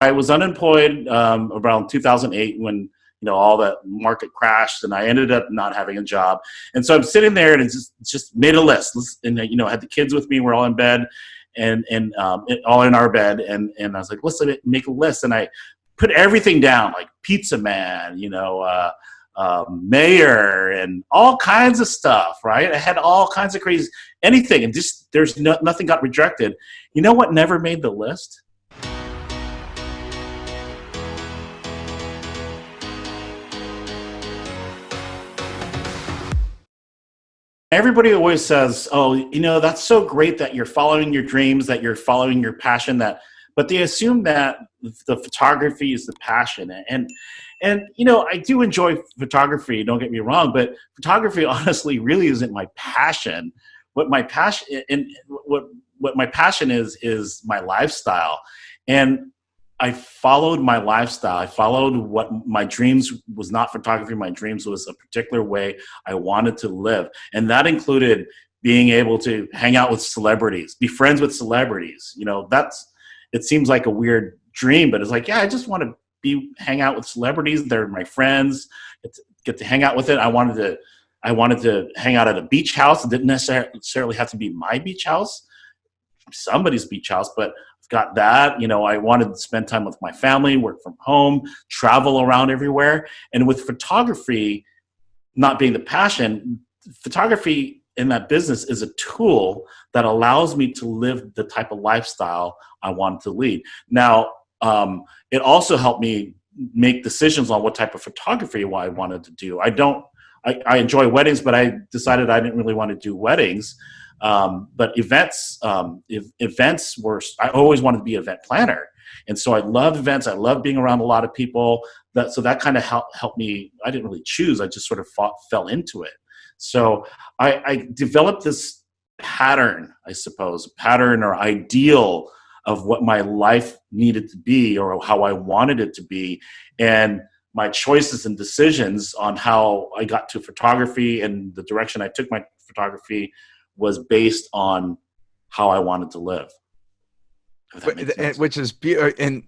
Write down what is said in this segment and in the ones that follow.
I was unemployed around 2008 when all that market crashed, and I ended up not having a job. And so I'm sitting there and just made a list, and had the kids with me. We're all in bed, and all in our bed, and I was like, let's make a list, and I put everything down, like Pizza Man, mayor, and all kinds of stuff. Right? I had all kinds of crazy anything, and just nothing got rejected. You know what never made the list? Everybody always says, "Oh, that's so great that you're following your dreams, that you're following your passion." But they assume that the photography is the passion, and I do enjoy photography. Don't get me wrong, but photography honestly really isn't my passion. What my passion is my lifestyle, and I followed my lifestyle. I followed what my dreams was. Not photography. My dreams was a particular way I wanted to live. And that included being able to hang out with celebrities, be friends with celebrities. It seems like a weird dream, but it's like, yeah, I just want to hang out with celebrities. They're my friends, get to hang out with it. I wanted to hang out at a beach house. It didn't necessarily have to be my beach house, somebody's beach house, but got that. I wanted to spend time with my family, work from home, travel around everywhere. And with photography not being the passion, photography in that business is a tool that allows me to live the type of lifestyle I wanted to lead. Now, it also helped me make decisions on what type of photography I wanted to do. I enjoy weddings, but I decided I didn't really want to do weddings. But events were, I always wanted to be an event planner. And so I love events. I love being around a lot of people. So that kind of helped me. I didn't really choose. I just sort of fell into it. So I developed this pattern, I suppose, or ideal of what my life needed to be or how I wanted it to be. And my choices and decisions on how I got to photography and the direction I took my photography was based on how I wanted to live. Which is beautiful. And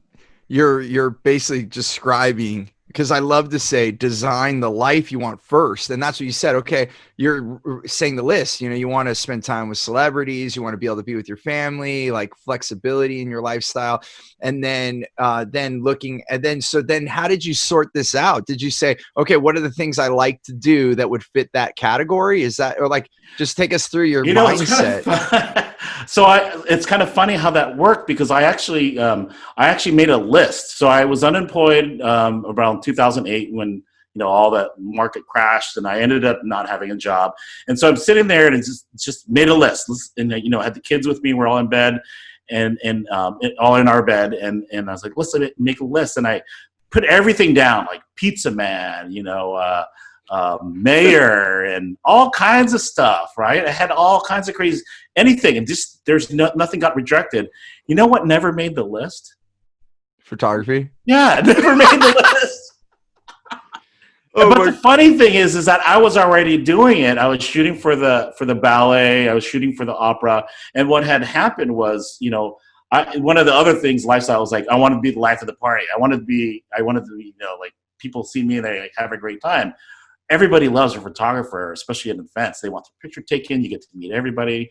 you're basically describing, because I love to say, design the life you want first. And that's what you said. Okay, you're saying the list, you want to spend time with celebrities, you want to be able to be with your family, like flexibility in your lifestyle. And then how did you sort this out? Did you say, okay, what are the things I like to do that would fit that category? Is that, or like, just take us through your mindset. It's kind of funny how that worked, because I actually made a list. So I was unemployed around 2008 when all that market crashed, and I ended up not having a job. And so I'm sitting there and just made a list, and had the kids with me. We're all in bed, and all in our bed, and I was like, let's make a list, and I put everything down, like Pizza Man, mayor, and all kinds of stuff. Right? I had all kinds of crazy anything, and just nothing got rejected. You know what never made the list? Photography. Yeah, it never made the list. But the funny thing is that I was already doing it. I was shooting for the ballet. I was shooting for the opera. And what had happened was, one of the other things, lifestyle, was like, I want to be the life of the party. I wanted to be, like, people see me and they have a great time. Everybody loves a photographer, especially at events. They want the picture taken. You get to meet everybody.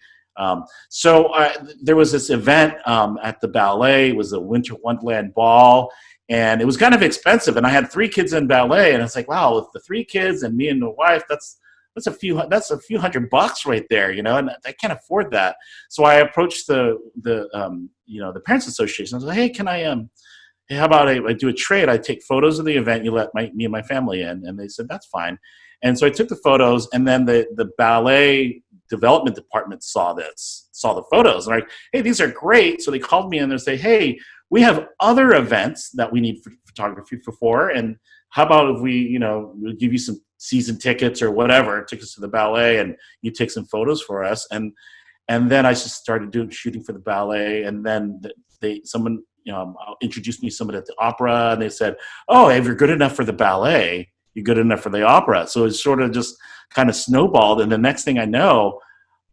So there was this event at the ballet. It was a Winter Wonderland ball, and it was kind of expensive. And I had 3 kids in ballet, and it's like, wow, with the 3 kids and me and the wife, that's a few $100 right there, and I can't afford that. So I approached the Parents Association. I was like, hey, can I hey, how about I do a trade? I take photos of the event. You let me and my family in, and they said that's fine. And so I took the photos, and then the ballet development department saw the photos, and like, hey, these are great. So they called me and they say, hey, we have other events that we need photography for, and how about if we, we'll give you some season tickets or whatever, tickets to the ballet, and you take some photos for us. And then I just started shooting for the ballet, and then someone introduced me to someone at the opera, and they said, oh, if you're good enough for the ballet, you're good enough for the opera. So it's sort of just kind of snowballed, and the next thing I know,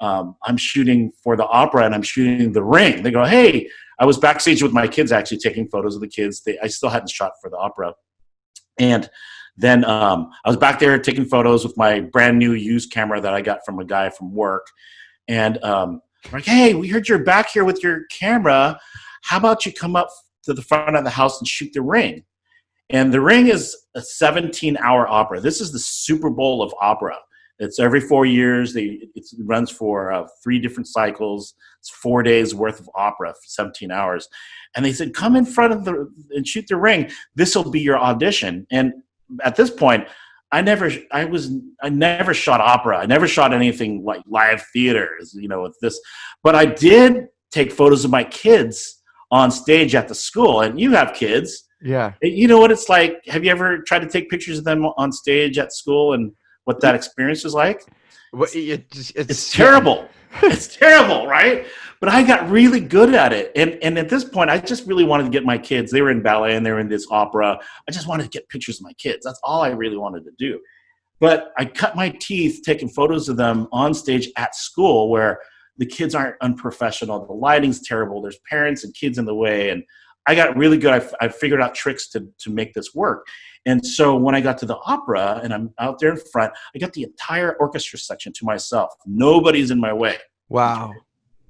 I'm shooting for the opera and I'm shooting the ring. They go, hey, I was backstage with my kids actually taking photos of the kids. I still hadn't shot for the opera. And then I was back there taking photos with my brand new used camera that I got from a guy from work. And like, hey, we heard you're back here with your camera. How about you come up to the front of the house and shoot the ring? And the ring is a 17-hour opera. This is the Super Bowl of opera. It's every 4 years. It runs for 3 different cycles. It's 4 days worth of opera for 17 hours. And they said, come in front of and shoot the ring. This will be your audition. And at this point, I never shot opera. I never shot anything like live theaters, with this. But I did take photos of my kids on stage at the school. And you have kids. Yeah. You know what it's like? Have you ever tried to take pictures of them on stage at school and what that experience is like? It's terrible. It's terrible, right? But I got really good at it. And at this point, I just really wanted to get my kids. They were in ballet and they were in this opera. I just wanted to get pictures of my kids. That's all I really wanted to do. But I cut my teeth taking photos of them on stage at school where the kids aren't unprofessional. The lighting's terrible. There's parents and kids in the way. And I got really good. I figured out tricks to make this work. And so when I got to the opera and I'm out there in front, I got the entire orchestra section to myself. Nobody's in my way. Wow.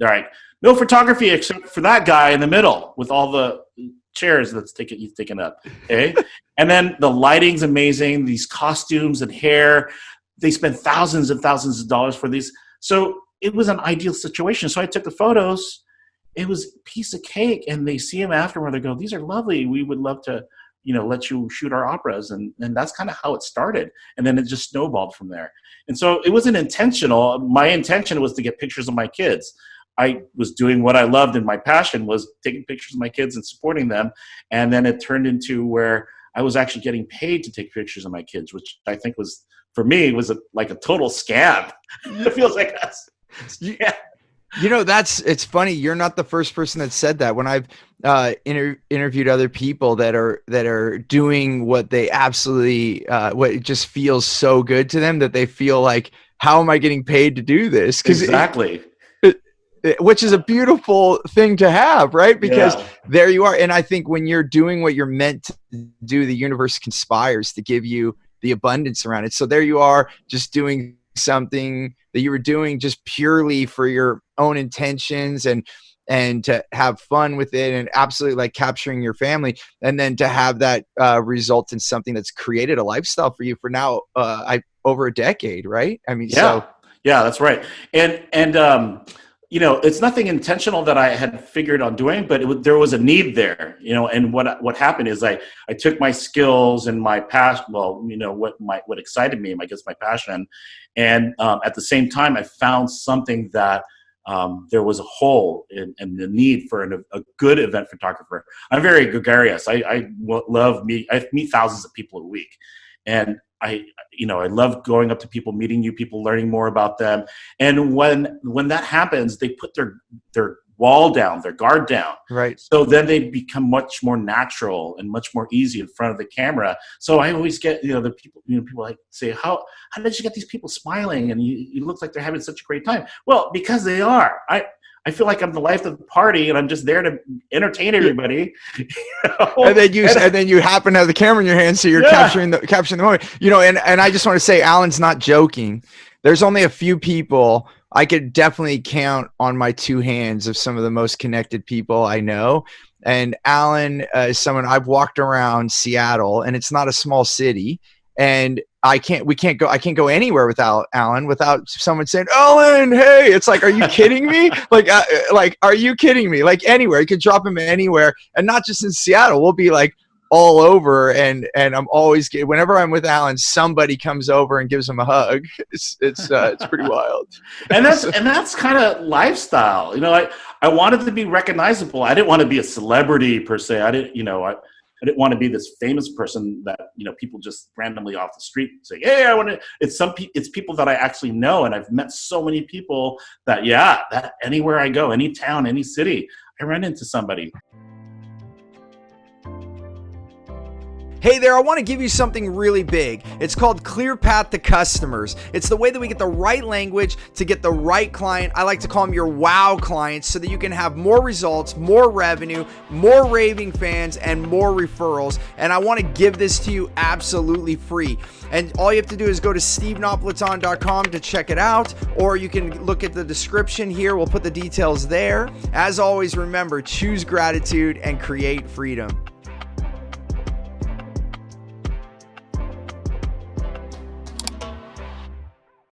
All right. No photography except for that guy in the middle with all the chairs he's taken up. Okay. And then the lighting's amazing. These costumes and hair, they spend thousands and thousands of dollars for these. So it was an ideal situation. So I took the photos. It was a piece of cake, and they see him afterward. They go, these are lovely. We would love to, let you shoot our operas. And that's kind of how it started. And then it just snowballed from there. And so it wasn't intentional. My intention was to get pictures of my kids. I was doing what I loved, and my passion was taking pictures of my kids and supporting them. And then it turned into where I was actually getting paid to take pictures of my kids, which I think was, for me, was like a total scam. It feels like us. Yeah. It's funny. You're not the first person that said that. When I've interviewed other people that are doing what they absolutely, what it just feels so good to them that they feel like, how am I getting paid to do this? Exactly. Which is a beautiful thing to have, right? Because there you are. And I think when you're doing what you're meant to do, the universe conspires to give you the abundance around it. So there you are, just doing something that you were doing just purely for your own intentions and to have fun with it and absolutely like capturing your family, and then to have that result in something that's created a lifestyle for you for now over a decade, right? I mean, yeah, that's right. And it's nothing intentional that I had figured on doing, but there was a need there, and what happened is I took my skills and my passion, what excited me, I guess my passion. And at the same time, I found something that there was a hole in the need for a good event photographer. I'm very gregarious. I meet thousands of people a week. And I love going up to people, meeting new people, learning more about them. And when that happens, they put their wall down, their guard down. Right. So then they become much more natural and much more easy in front of the camera. So I always get, the people, people like say, how did you get these people smiling? And you look like they're having such a great time. Well, because they are. I feel like I'm the life of the party, and I'm just there to entertain everybody. And then you happen to have the camera in your hand, so you're capturing the moment. And I just want to say, Alan's not joking. There's only a few people I could definitely count on my 2 hands of some of the most connected people I know. And Alan is someone I've walked around Seattle, and it's not a small city. And I can't go anywhere without Alan, without someone saying, Alan, hey, it's like, are you kidding me? Are you kidding me? Like anywhere, you could drop him anywhere, and not just in Seattle. We'll be like all over. And I'm always, whenever I'm with Alan, somebody comes over and gives him a hug. It's pretty wild. And that's kind of lifestyle. I wanted to be recognizable. I didn't want to be a celebrity per se. I didn't want to be this famous person that, people just randomly off the street say, hey, I want to, it's people that I actually know. And I've met so many people that anywhere I go, any town, any city, I run into somebody. Hey there, I want to give you something really big. It's called Clear Path to Customers. It's the way that we get the right language to get the right client. I like to call them your wow clients, so that you can have more results, more revenue, more raving fans, and more referrals. And I want to give this to you absolutely free. And all you have to do is go to stevenapolitan.com to check it out, or you can look at the description here. We'll put the details there. As always, remember, choose gratitude and create freedom.